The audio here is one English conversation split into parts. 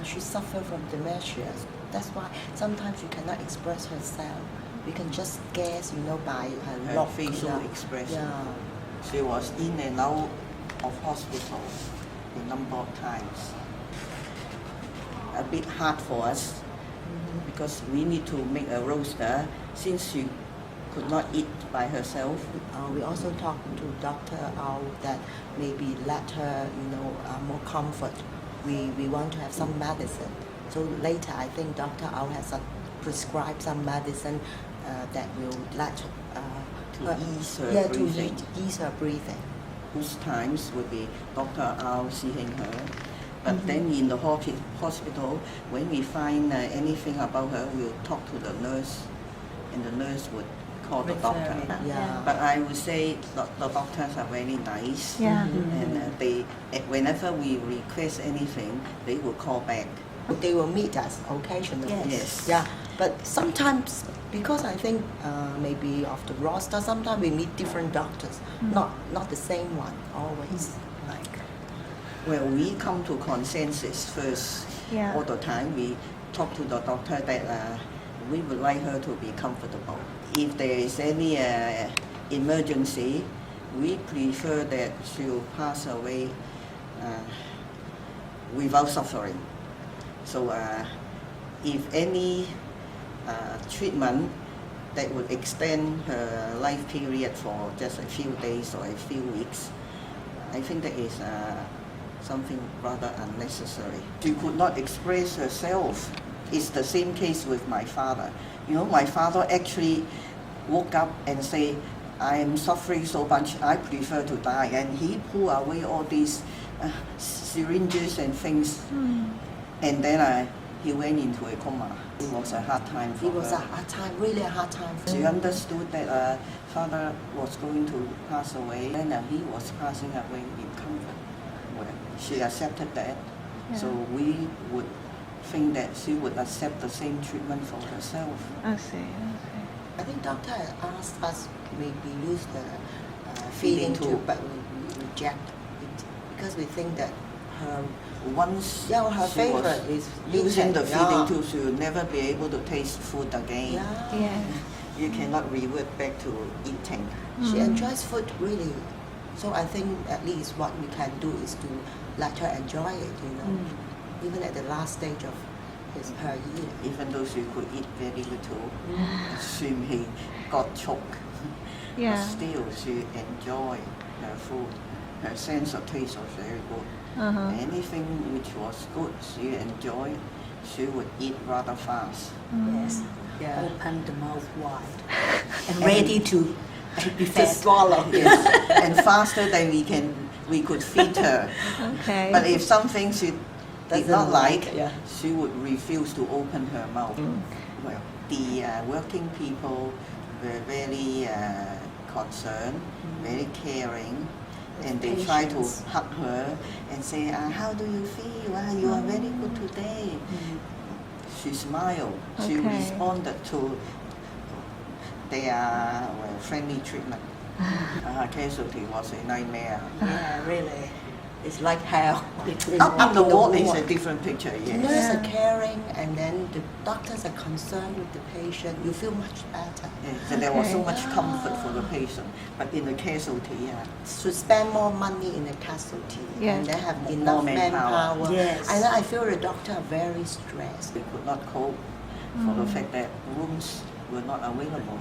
she suffers from dementia. That's why sometimes she cannot express herself. We can just guess, by her look, facial expression. Yeah. She was in and out of hospital a number of times. A bit hard for us because we need to make a roster since she could not eat by herself. We also talked to Dr. Au that maybe let her, more comfort. We want to have some medicine. So later, I think Dr. Au has prescribed some medicine that will let to ease her breathing. To ease her breathing. Most times would be Dr. Au seeing her. But then in the hospital, when we find anything about her, we'll talk to the nurse, and the nurse would call the doctor. Yeah. But I would say the doctors are very nice, and they, whenever we request anything, they will call back. They will meet us occasionally. Yes. Yeah. But sometimes, because I think maybe of the roster, sometimes we meet different doctors, not the same one always. Well, we come to consensus first. All the time we talk to the doctor that we would like her to be comfortable. If there is any emergency, we prefer that she will pass away without suffering. So if any treatment that would extend her life period for just a few days or a few weeks, I think that is something rather unnecessary. She could not express herself. It's the same case with my father. My father actually woke up and say, I am suffering so much, I prefer to die. And he pulled away all these syringes and things. And then he went into a coma. It was a hard time for her. It was a hard time, really a hard time for her. She understood that father was going to pass away, and he was passing away in comfort. Well, she accepted that, so we would think that she would accept the same treatment for herself. I see. I think doctor asked us maybe use the feeding tube, but we reject it because we think that her her favorite is using the feeding tube. She will never be able to taste food again. Yeah. You cannot revert back to eating. She enjoys food really. So I think at least what we can do is to let her enjoy it, even at the last stage of her year. Even though she could eat very little, she may got choked. But still, she enjoyed her food. Her sense of taste was very good. Anything which was good, she enjoyed. She would eat rather fast. Yes. Open the mouth wide and ready to be fed. To swallow. Yes. And faster than we could feed her. Okay. But if something she did not like, yeah. she would refuse to open her mouth. Well, the working people were very concerned, very caring, and they try to hug her and say, how do you feel? You are very good today. She smiled. She responded to their friendly treatment. Her casualty was a nightmare. Yeah, really. It's like hell. Up the wall is a different picture, The yes. nurses are caring, and then the doctors are concerned with the patient. You feel much better. Yes, and there was so much comfort for the patient. But in the casualty, To spend more money in the casualty, and they have enough manpower. Yes. And I feel the doctor are very stressed. they could not cope for the fact that rooms were not available.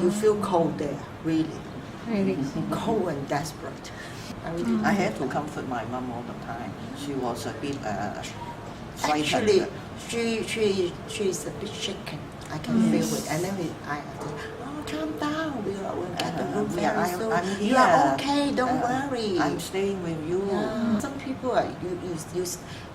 You feel cold there, really. Really. Cold and desperate. I had to comfort my mom all the time. She was a bit frightened. Actually, she's a bit shaken. I can feel it. And then I calm down. We'll get the room very soon. I'm here. You are okay. Don't worry. I'm staying with you. Yeah. Some people,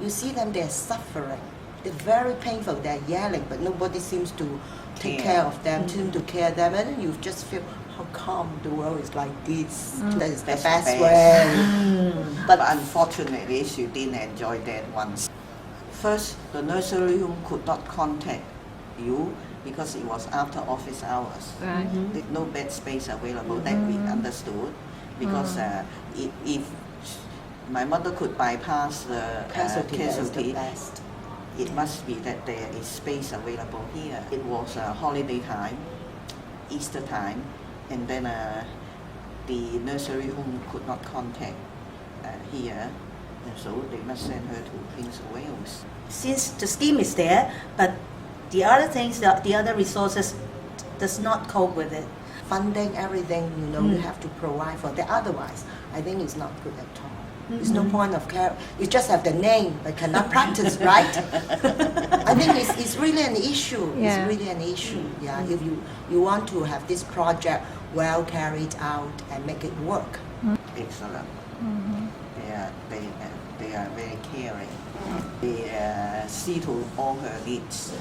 you see them. They're suffering. They're very painful. They're yelling, but nobody seems to take care of them. Seem to care them, and then you just feel how come the world is like this. That is the best way. But unfortunately, she didn't enjoy that once. First, the nursery home could not contact you because it was after office hours. Right. With no bed space available, that we understood. Because if my mother could bypass the Casualty, that is the casualty, best. It must be that there is space available here. It was holiday time, Easter time, and then the nursery home could not contact here, and so they must send her to Prince of Wales. Since the scheme is there, but the other things, the other resources does not cope with it. Funding, everything, you have to provide for that. Otherwise, I think it's not good at all. There's no point of care. You just have the name, but cannot practice, right? I think it's really an issue. Yeah. It's really an issue. Yeah, if you want to have this project well carried out and make it work. Excellent. They are very caring. They see to all her needs.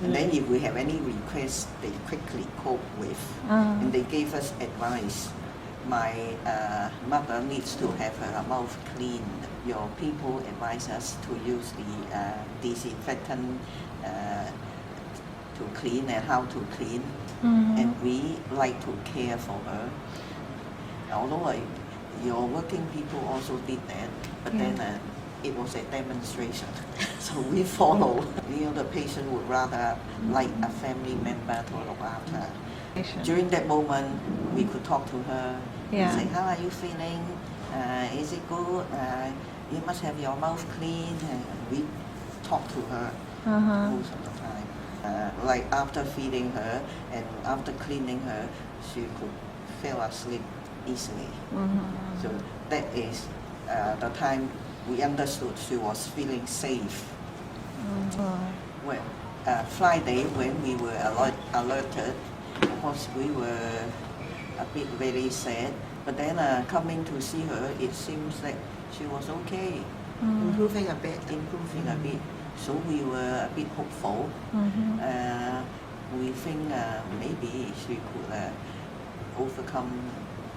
And then if we have any requests, they quickly cope with. And they gave us advice. My mother needs to have her mouth cleaned. Your people advise us to use the disinfectant to clean and how to clean. And we like to care for her. Although your working people also did that, but then it was a demonstration. So we follow. The patient would rather like a family member to look after. During that moment, we could talk to her. Yeah. Say, how are you feeling? Is it good? You must have your mouth clean. And we talk to her most of the time. Like after feeding her and after cleaning her, she could fall asleep easily. So that is the time we understood she was feeling safe. Well, Friday when we were alerted, of course we were a bit very sad, but then coming to see her, it seems like she was okay. Improving a bit. So we were a bit hopeful. We think maybe she could overcome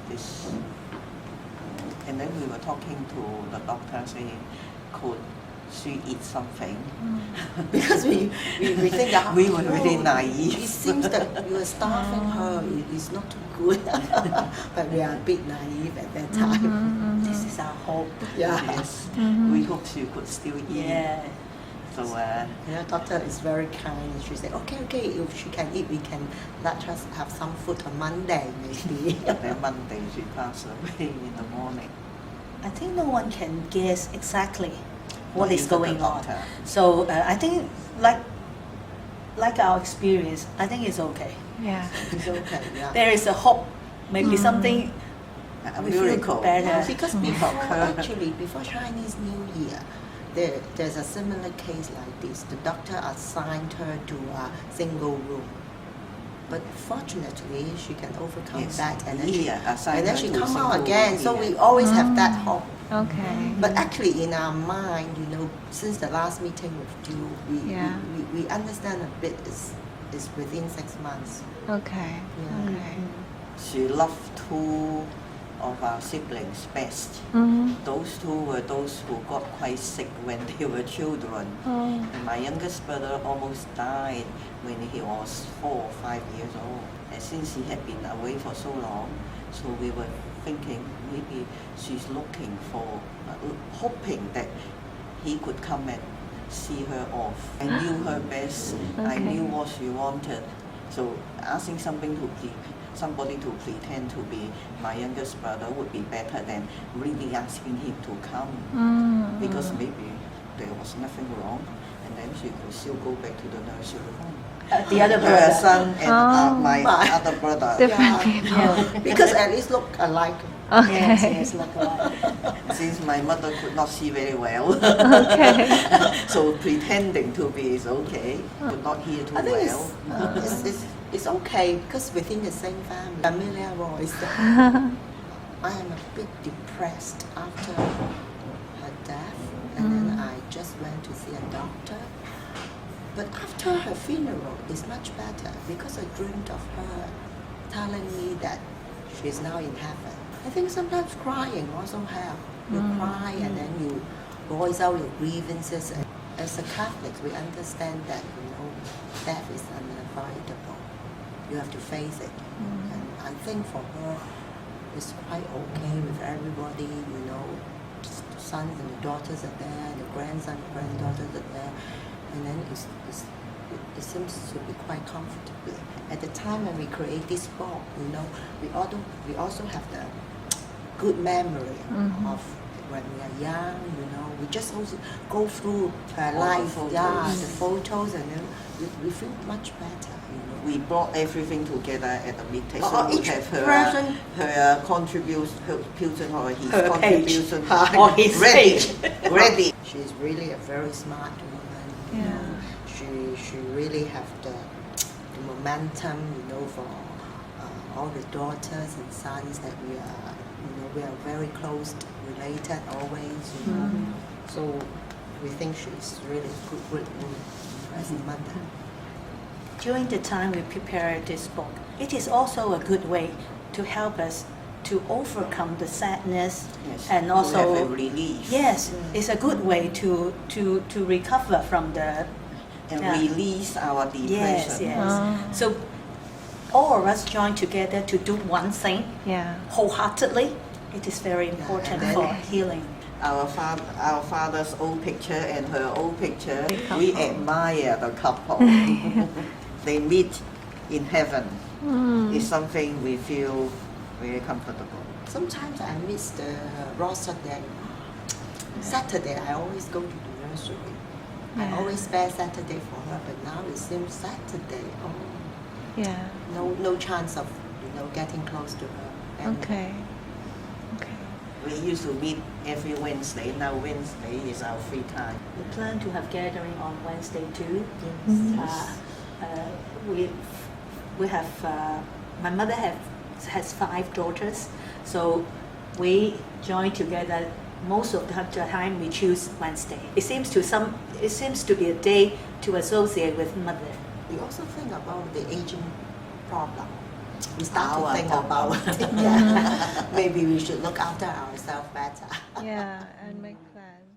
this. And then we were talking to the doctor saying, could she eat something? Because we think that we were really naive. It seems that you are starving her. It's not too good. But we are a bit naive at that time. This is our hope. Yeah. Yes. We hope she could still eat. Yeah. So doctor is very kind. She said, okay, if she can eat, we can let us have some food on Monday, maybe. then Monday she passed away in the morning. I think no one can guess exactly what is Even the going on. doctor. So I think, like our experience, I think it's okay. Yeah. It's okay, yeah. There is a hope, maybe something A we feel miracle. better. Yeah, because before Chinese New Year, there's a similar case like this. The doctor assigned her to a single room. But fortunately, she can overcome that, and then she come out again. So we always have that hope. Okay. But actually, in our mind, since the last meeting with you, we understand a bit is within 6 months. Okay. Yeah. Okay. She loved two of our siblings best. Those two were those who got quite sick when they were children. And my youngest brother almost died when he was 4 or 5 years old. And since he had been away for so long, so we were thinking maybe she's looking for, hoping that he could come and see her off. I knew her best. I knew what she wanted. So asking somebody to pretend to be my youngest brother would be better than really asking him to come. Because maybe there was nothing wrong, and then she could still go back to the nursery home. The other Her brother. son and my other brother. Different people. Because at least look alike. Okay. Yes, look alike. Since my mother could not see very well, Okay. so pretending to be is okay, could not hear too I think well. it's okay because within the same family, familiar voice. I am a bit depressed after her death, and then I just went to see a doctor. But after her funeral, it's much better because I dreamed of her telling me that she's now in heaven. I think sometimes crying also helps. You cry and then you voice out your grievances. And as a Catholic, we understand that death is unavoidable. You have to face it. And I think for her, it's quite okay with everybody. The sons and the daughters are there, and the grandsons and granddaughters are there. And seems to be quite comfortable. At the time when we create this book, we also have the good memory of when we are young. We just also go through her life, the photos, and then we feel much better. We brought everything together at the meeting. Oh, So we each have person- her contribution or his Her contribution page. Or his ready. page. Ready. She's really a very smart woman. Yeah. She really have the momentum, for all the daughters and sons that we are very close related always. So we think she's really a good woman as a mother. During the time we prepared this book, it is also a good way to help us to overcome the sadness Yes. and To also have a relief. Yes, it's a good way to recover from the And Yeah. release our depression. yes. So all of us join together to do one thing Yeah. wholeheartedly. It is very important and then- for healing. Our father's old picture and her old picture, The couple. we admire the couple. They meet in heaven. It's something we feel very comfortable. Sometimes I miss the roster day. Saturday I always go to the nursery. I Yeah. always spare Saturday for her, but now it seems Saturday. Yeah. No chance of getting close to her. And Okay. Okay. We used to meet every Wednesday. Now Wednesday is our free time. We plan to have gathering on Wednesday too. We have my mother has 5 daughters, so we join together. Most of the time we choose Wednesday. It seems to be a day to associate with mother. we also think about the aging problem. We start Our to think problem. about it. Yeah. Maybe we should look after ourselves better. Yeah, and make plans.